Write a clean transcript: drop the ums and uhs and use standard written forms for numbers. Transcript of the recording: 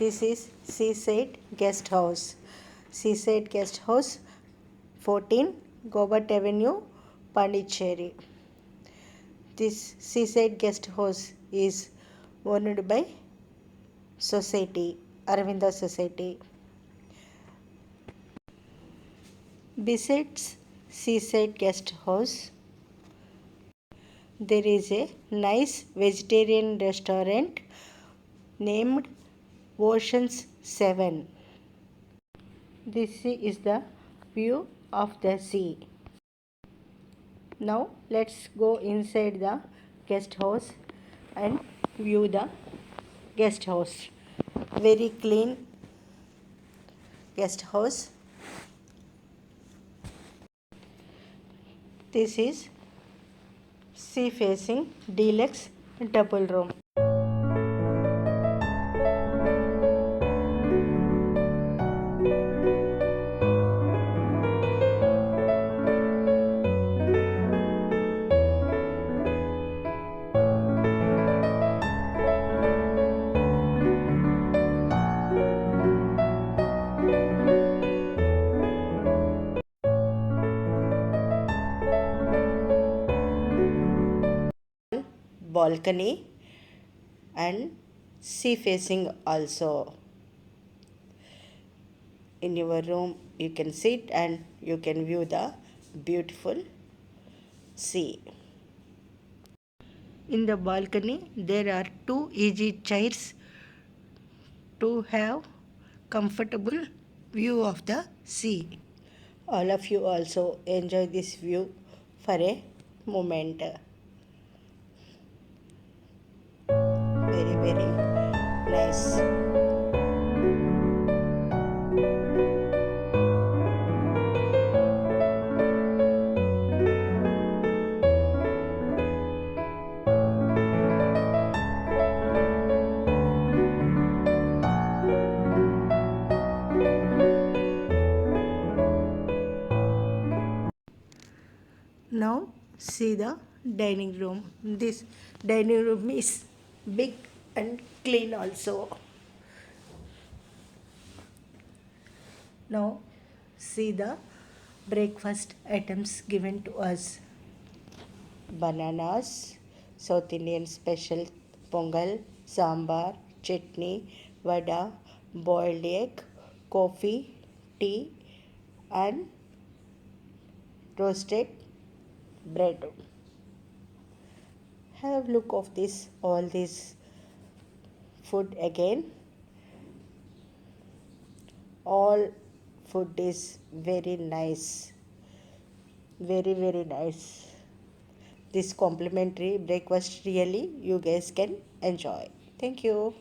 This is Seaside Guest House. Seaside Guest House, 14 Gobert Avenue, Pondicherry. This Seaside Guest House is owned by Society, Aravinda Society. Besides Seaside Guest House, there is a nice vegetarian restaurant named Oceans 7. This is the view of the sea. Now let's go inside the guest house and view the guest house. Very clean guest house. This is sea facing deluxe double room. Balcony and sea facing also. In your room you can sit and you can view the beautiful sea. In the balcony there are 2 easy chairs to have comfortable view of the sea. All of you also enjoy this view for a moment. Very nice. Now see the dining room. This dining room is big and clean also. Now see the breakfast items given to us. Bananas, South Indian special pongal, sambar, chutney, vada, boiled egg, coffee, tea and roasted bread. Have a look of all this food again. All food is very nice. Very nice. This complimentary breakfast really you guys can enjoy. Thank you.